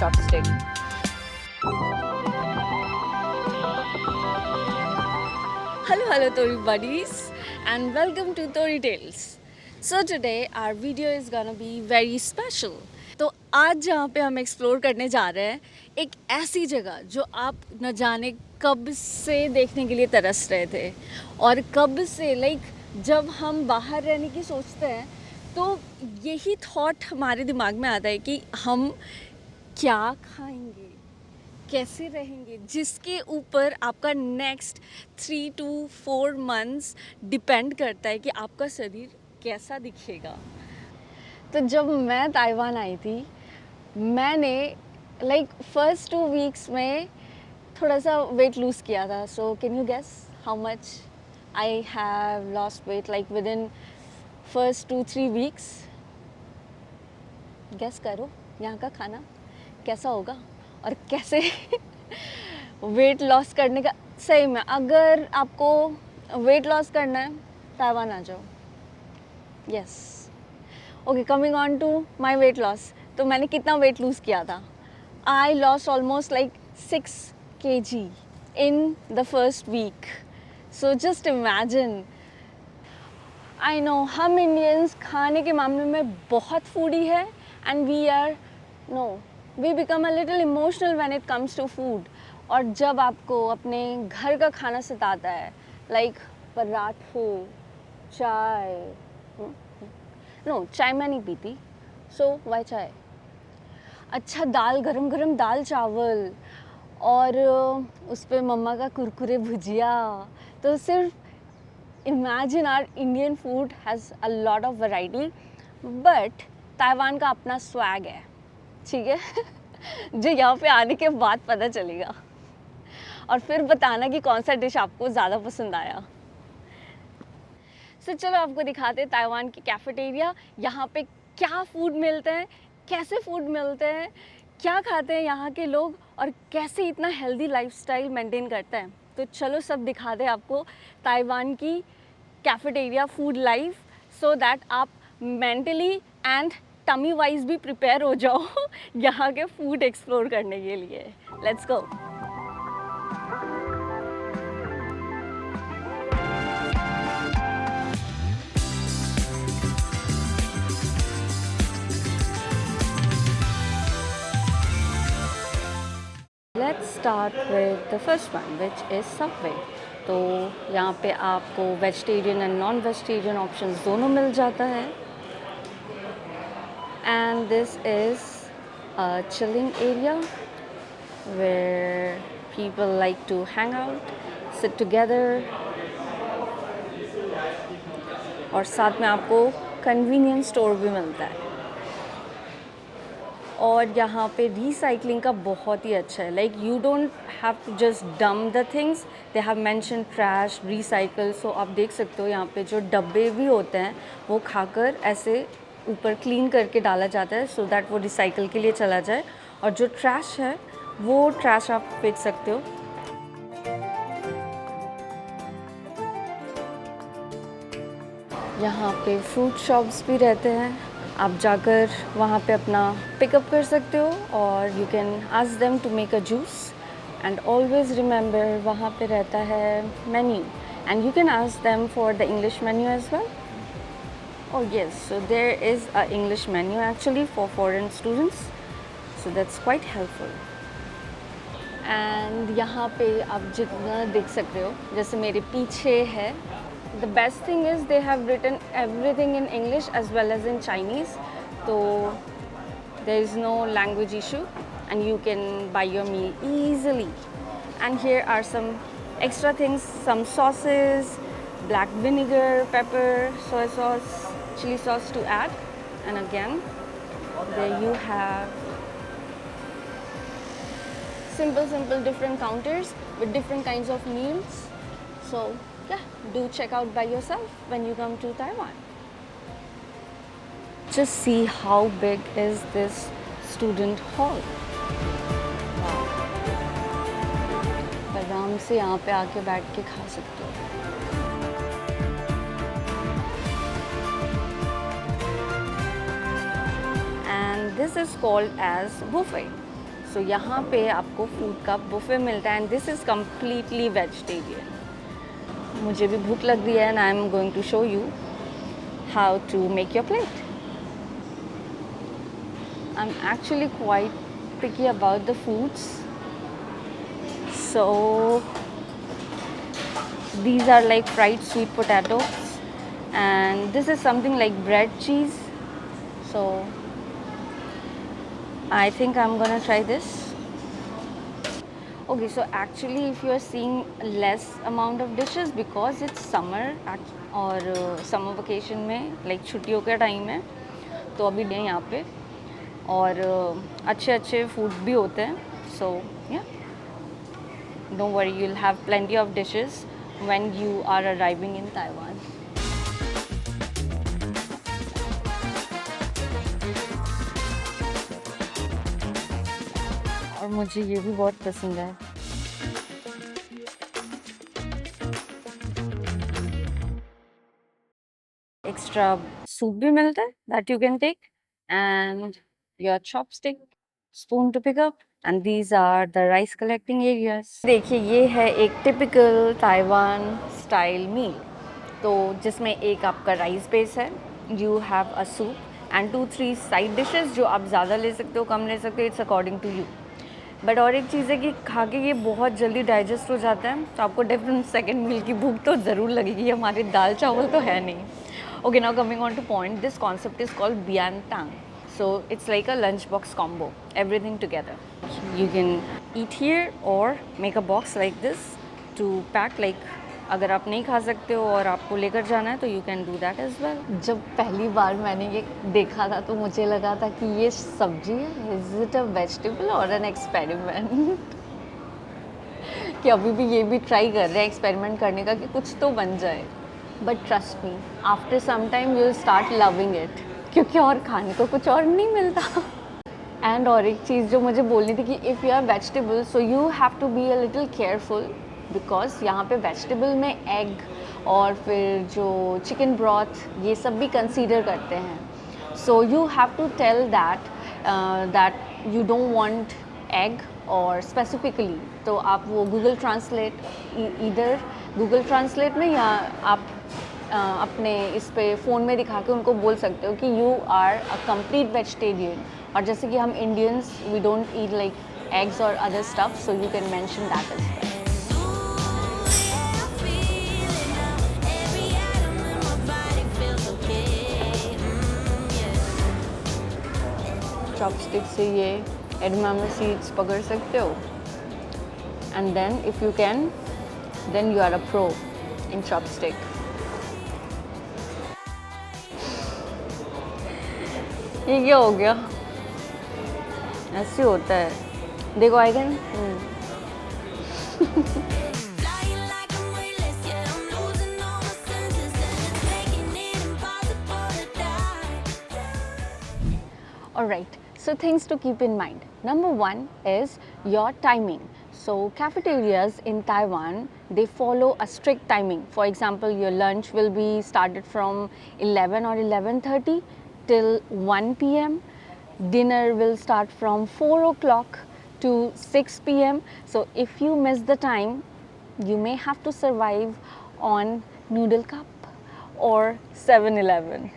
chopstick. Hello Tori buddies, and welcome to Tori Tales. So today our video is gonna be very special. तो आज जहाँ पे हम explore करने जा रहे हैं एक ऐसी जगह जो आप न जाने कब से देखने के लिए तरस रहे थे, और कब से जब हम बाहर रहने की सोचते हैं तो यही थॉट हमारे दिमाग में आता है कि हम क्या खाएंगे, कैसे रहेंगे, जिसके ऊपर आपका नेक्स्ट 3 to 4 मंथ्स डिपेंड करता है कि आपका शरीर कैसा दिखेगा। तो जब मैं ताइवान आई थी मैंने फर्स्ट 2 वीक्स में थोड़ा सा वेट लूज़ किया था। So can you guess how much I have lost weight within first 2-3 weeks? Guess करो यहाँ का खाना कैसा होगा और कैसे वेट लॉस करने का। सही में अगर आपको वेट लॉस करना है ताइवान आ जाओ। Yes, okay, coming on to my weight loss. तो मैंने कितना वेट लूज़ किया था? I lost almost 6 kg in the first week. So just imagine. I know हम इंडियंस खाने के मामले में बहुत फूडी है and we become a little emotional when it comes to food. और जब आपको अपने घर का खाना सताता है पराठे, चाय, चाय मैं नहीं पीती, सो वाई चाय? अच्छा, दाल, गरम गरम दाल चावल और उस पर मम्मा का कुरकुरे भुजिया। तो सिर्फ imagine our Indian food has a lot of variety, but Taiwan का अपना स्वैग है, ठीक है? जो यहाँ पे आने के बाद पता चलेगा, और फिर बताना कि कौन सा डिश आपको ज़्यादा पसंद आया। सो चलो आपको दिखाते हैं ताइवान की कैफेटेरिया। यहाँ पे क्या फूड मिलते हैं, कैसे फूड मिलते हैं, क्या खाते हैं यहाँ के लोग, और कैसे इतना हेल्दी लाइफस्टाइल मेंटेन करते हैं। तो चलो सब दिखाते हैं आपको ताइवान की cafeteria food life, so that आप मेंटली एंड टमी वाइज भी प्रिपेयर हो जाओ यहाँ के फूड एक्सप्लोर करने के लिए। Let's go. Let's start with the first one which is Subway. तो यहाँ पे आपको vegetarian and non vegetarian options दोनों मिल जाता है। And this is a chilling area where people like to hang out, sit together, और साथ में आपको कन्वीनियंस स्टोर भी मिलता है। और यहाँ पे रिसाइकलिंग का बहुत ही अच्छा है। You don't have to just dump the things, they have mention trash, recycle. So आप देख सकते हो यहाँ पे जो डब्बे भी होते हैं वो खाकर ऐसे ऊपर क्लीन करके डाला जाता है, सो दैट वो रिसाइकल के लिए चला जाए। और जो ट्रैश है वो ट्रैश आप फेंक सकते हो। यहाँ पे फ्रूट शॉप्स भी रहते हैं, आप जाकर वहाँ पे अपना पिकअप कर सकते हो, और you can ask them to make a juice. And always remember वहाँ पे रहता है menu, and you can ask them for the English menu as well. Oh yes, so there is a English menu actually for foreign students, so that's quite helpful. And यहाँ पे आप जितना देख सकते हो, जैसे मेरे पीछे है, the best thing is they have written everything in English as well as in Chinese, so there is no language issue and you can buy your meal easily. And here are some extra things, some sauces, black vinegar, pepper, soy sauce, chili sauce to add. And again there you have simple different counters with different kinds of meals. So yeah, do check out by yourself when you come to Taiwan. Just see how big is this student hall. Wow. आराम से यहाँ पे आके बैठ के खा सकते हो। And this is called as buffet. सो यहाँ पे आपको फूड का बुफे मिलता है and this is completely vegetarian. मुझे भी भूख लग रही है and I am going to show you how to make your plate. I'm actually quite picky about the foods. So these are like fried sweet potatoes and this is something like bread cheese. So I think I'm gonna try this. Okay, so actually if you are seeing less amount of dishes because it's summer और summer vacation में like छुट्टियों का time है तो अभी नहीं यहाँ पे और अच्छे अच्छे फूड भी होते हैं. So yeah don't worry, you will have plenty of dishes when you are arriving in Taiwan. और मुझे ये भी बहुत पसंद है. एक्स्ट्रा सूप भी मिलता है that you can take and your chopstick, spoon to pick up, and these are the rice collecting areas. देखिए ये है एक typical ताइवान स्टाइल मील. तो जिसमें एक आपका राइस बेस है, you have a soup and 2-3 side dishes जो आप ज़्यादा ले सकते हो, कम ले सकते हो, it's according to you. But और एक चीज़ है कि खा के ये बहुत जल्दी डाइजेस्ट हो जाता है तो आपको डिफरेंट सेकेंड मील की भूख तो ज़रूर लगेगी. हमारे दाल चावल तो है नहीं. Okay, now coming on to point, this concept is called Bian Tang. So it's like a lunchbox combo, everything together. You can eat here or make a box like this to pack. Like अगर आप नहीं खा सकते हो और आपको लेकर जाना है तो you can do that as well. जब पहली बार मैंने ये देखा था तो मुझे लगा था कि ये सब्जी है, is it a vegetable or an experiment? कि अभी भी ये भी ट्राई कर रहे हैं एक्सपेरिमेंट करने का कि कुछ तो बन जाए. But trust me, after some time you will start loving it क्योंकि और खाने को कुछ और नहीं मिलता. एंड और एक चीज़ जो मुझे बोलनी थी कि if you are vegetable so you have to be a little careful because यहाँ पे वेजिटेबल में एग और फिर जो चिकन ब्रॉथ ये सब भी कंसीडर करते हैं. So you have to tell that you don't want egg और स्पेसिफिकली. तो आप वो गूगल ट्रांसलेट इधर गूगल ट्रांसलेट में या आप अपने इस पे फ़ोन में दिखा के उनको बोल सकते हो कि you are a complete vegetarian. और जैसे कि हम Indians we don't eat like eggs और other stuff so you can mention that as well. Chopstick से ये एडमामा सीड्स पकड़ सकते हो and then if you can then you are a pro in chopstick. ये क्या हो गया? ऐसे होता है. देखो I can. Alright, so things to keep in mind. Number one is your timing. So cafeterias in Taiwan, they follow a strict timing. For example, your lunch will be started from 11 or 11:30 till 1 p.m. Dinner will start from 4 o'clock to 6 p.m. So if you miss the time, you may have to survive on Noodle Cup or 7-Eleven.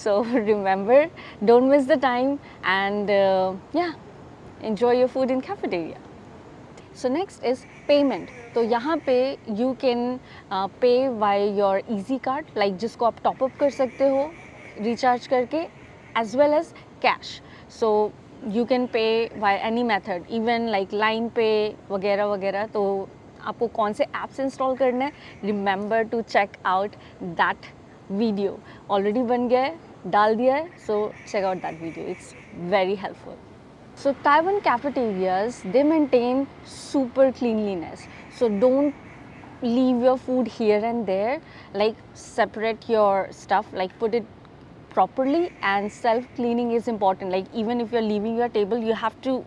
So remember, don't miss the time and yeah, enjoy your food in cafeteria. So next is payment. तो यहाँ पे you can pay via your easy card, like जिसको आप top up कर सकते हो recharge करके, as well as cash. So you can pay via any method, even like line pay वगैरह वगैरह. तो आपको कौन से apps इंस्टॉल करने हैं, remember to check out that video. Already बन गया है, डाल दिया है, so check out that video. It's very helpful. So Taiwan cafeterias, they maintain super cleanliness. So don't leave your food here and there. Like separate your stuff, like put it properly, and self cleaning is important. Like even if you're leaving your table, you have to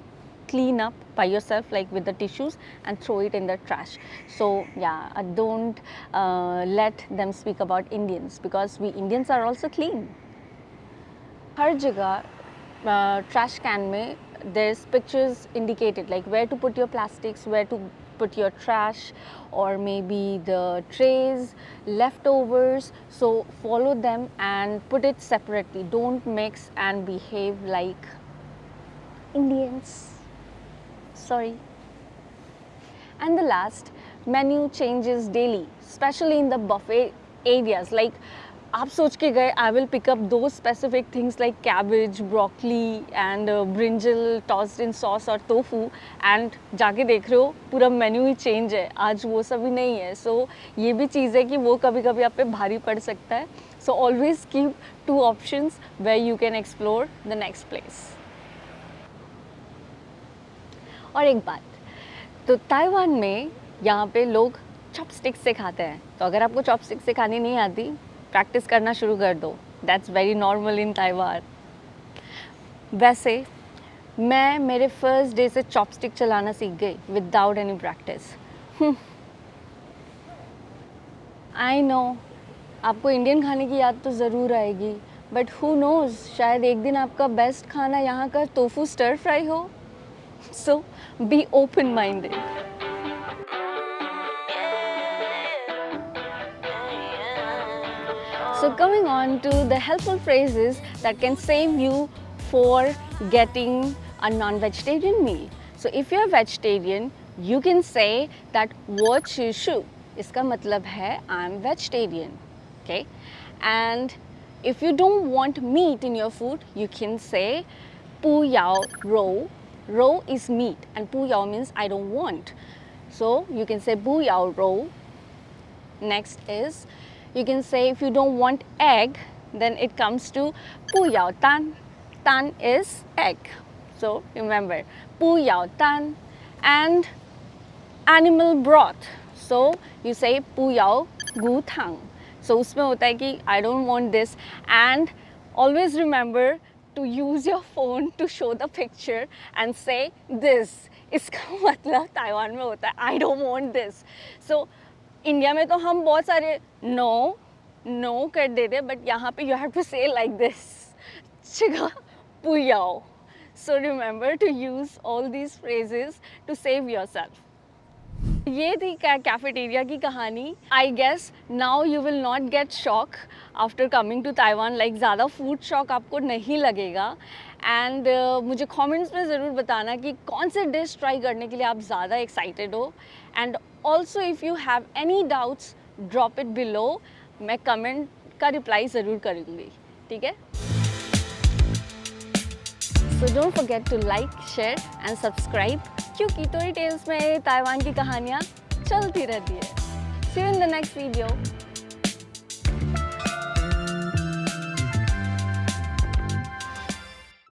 clean up by yourself, like with the tissues, and throw it in the trash. So yeah, don't let them speak about Indians because we Indians are also clean. हर जगह trash can में there's pictures indicated like where to put your plastics, where to put your trash, or maybe the trays, leftovers. So follow them and put it separately. Don't mix and behave like Indians. Sorry. And the last, menu changes daily, especially in the buffet areas. Like आप सोच के गए I will pick up those specific things like cabbage, broccoli and brinjal tossed in sauce और tofu, and जाके देख रहे हो पूरा मेन्यू ही चेंज है, आज वो सब ही नहीं है. सो ये भी चीज़ है कि वो कभी कभी आप पे भारी पड़ सकता है. So always keep 2 options where you can explore the next place. और एक बात, तो ताइवान में यहाँ पे लोग चॉपस्टिक से खाते हैं. तो अगर आपको चॉपस्टिक से खानी नहीं आती, प्रैक्टिस करना शुरू कर दो. That's very normal in Taiwan. वैसे मैं मेरे फर्स्ट डे से चॉपस्टिक चलाना सीख गई without any practice. I know आपको इंडियन खाने की याद तो ज़रूर आएगी, बट हु नोज़, शायद एक दिन आपका बेस्ट खाना यहाँ का टोफू स्टर फ्राई हो. So be open-minded. So coming on to the helpful phrases that can save you for getting a non-vegetarian meal. So if you're vegetarian, you can say that wo chi shu. इसका मतलब है I'm vegetarian. Okay? And if you don't want meat in your food, you can say pu yao rou. Rou is meat and pu yao means I don't want. So you can say pu yao rou. Next is, you can say if you don't want egg, then it comes to pu yao tan. Tan is egg. So remember, pu yao tan. And animal broth. So you say pu yao gu tang. So उसमें होता है कि I don't want this. And always remember to use your phone to show the picture and say this. इसका मतलब Taiwan में होता है I don't want this. So India में तो हम बहुत सारे no कर देते, but यहाँ पे you have to say like this. चिगा पुयाओ. So remember to use all these phrases to save yourself. ये थी कैफेटेरिया की कहानी. I guess now you will not get shock after coming to Taiwan. Like ज़्यादा food shock आपको नहीं लगेगा. And मुझे comments में ज़रूर बताना कि कौन से डिश ट्राई करने के लिए आप ज़्यादा एक्साइटेड हो. And also if you have any doubts, drop it below. मैं कमेंट का रिप्लाई ज़रूर करूँगी. ठीक है? So don't forget to like, share and subscribe, क्योंकि टोरी टेल्स में ताइवान की कहानियाँ चलती रहती है. See you in the next video.